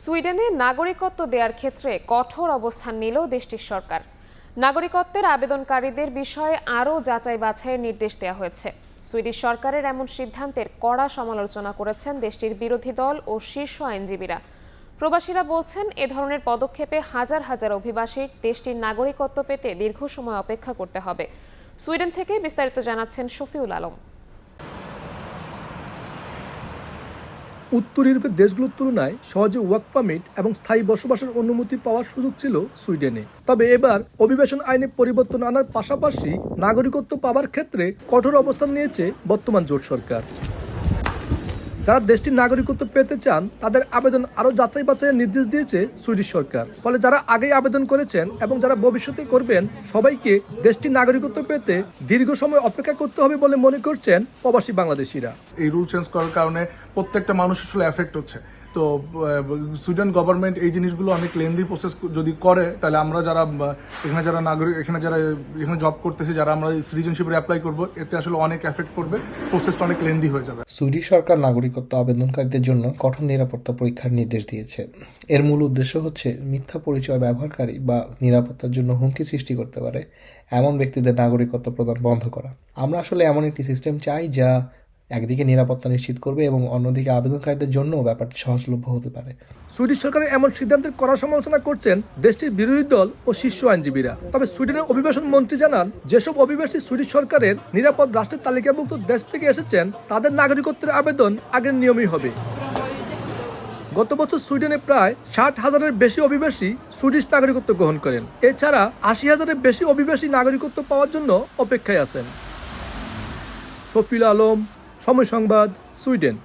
সুইডেনে নাগরিকত্ব দেওয়ার ক্ষেত্রে কঠোর অবস্থান নিল দেশটির সরকার। নাগরিকত্বের আবেদনকারীদের বিষয়ে আরও যাচাই বাছাইয়ের নির্দেশ দেওয়া হয়েছে। সুইডিশ সরকারের এমন সিদ্ধান্তের কড়া সমালোচনা করেছেন দেশটির বিরোধী দল ও শীর্ষ আইনজীবীরা। প্রবাসীরা বলছেন, এ ধরনের পদক্ষেপে হাজার হাজার অভিবাসীর দেশটির নাগরিকত্ব পেতে দীর্ঘ সময় অপেক্ষা করতে হবে। সুইডেন থেকে বিস্তারিত জানাচ্ছেন শফিউল আলম। উত্তর ইউরোপের দেশগুলোর তুলনায় সহজে ওয়ার্ক পারমিট এবং স্থায়ী বসবাসের অনুমতি পাওয়ার সুযোগ ছিল সুইডেনে। তবে এবার অভিবাসন আইনে পরিবর্তন আনার পাশাপাশি নাগরিকত্ব পাওয়ার ক্ষেত্রে কঠোর অবস্থান নিয়েছে বর্তমান জোট সরকার। যারা দেশটির নাগরিকত্ব পেতে চান তাদের আবেদন আরও যাচাই বাছাইয়ের নির্দেশ দিয়েছে সুইডিশ সরকার। ফলে যারা আগেই আবেদন করেছেন এবং যারা ভবিষ্যতে করবেন সবাইকে দেশটির নাগরিকত্ব পেতে দীর্ঘ সময় অপেক্ষা করতে হবে বলে মনে করছেন প্রবাসী বাংলাদেশিরা। এই রুল চেঞ্জ করার কারণে প্রত্যেকটা মানুষ আসলে এফেক্ট হচ্ছে। তো সুইডেন গভর্নমেন্ট এই জিনিসগুলো অনেক লেন্দি প্রসেস যদি করে, তাহলে আমরা যারা এখানে নাগরিক এখানে জব করতেছি, যারা আমরা সিটিজেনশিপে অ্যাপ্লাই করব, এতে আসলে অনেক এফেক্ট করবে, প্রসেসটা অনেক লেন্দি হয়ে যাবে। সুইডিশ সরকার নাগরিকত্ব আবেদনকারীদের জন্য কঠোর নিরাপত্তা পরীক্ষার নির্দেশ দিয়েছে। এর মূল উদ্দেশ্য হচ্ছে মিথ্যা পরিচয় ব্যবহারকারী বা নিরাপত্তার জন্য হুমকি সৃষ্টি করতে পারে এমন ব্যক্তিদের নাগরিকত্ব প্রদান বন্ধ করা। আমরা আসলে এমন একটি সিস্টেম চাই যা একদিকে নিরাপত্তা নিশ্চিত করবে এবং অন্যদিকে আবেদনকারীদের জন্য ব্যাপারটি সহজলভ্য হতে পারে। সুইডিশ সরকারের এমন সিদ্ধান্তের কড়া সমালোচনা করছেন দেশটির বিরোধী দল ও শীর্ষ আইনজীবীরা। তবে সুইডেনের অভিবাসন মন্ত্রী জানান, যেসব অভিবাসী সুইডিশ সরকারের নিরাপদ রাষ্ট্রের তালিকাভুক্ত দেশ থেকে এসেছেন তাদের নাগরিকত্বের আবেদন আগের নিয়মই হবে। গত বছর সুইডেনে প্রায় 60,000-এর বেশি অভিবাসী সুইডিশ নাগরিকত্ব গ্রহণ করেন। এছাড়া 80,000-এর বেশি অভিবাসী নাগরিকত্ব পাওয়ার জন্য অপেক্ষায় আছেন। শফিউল আলম, সময় সংবাদ, সুইডেন।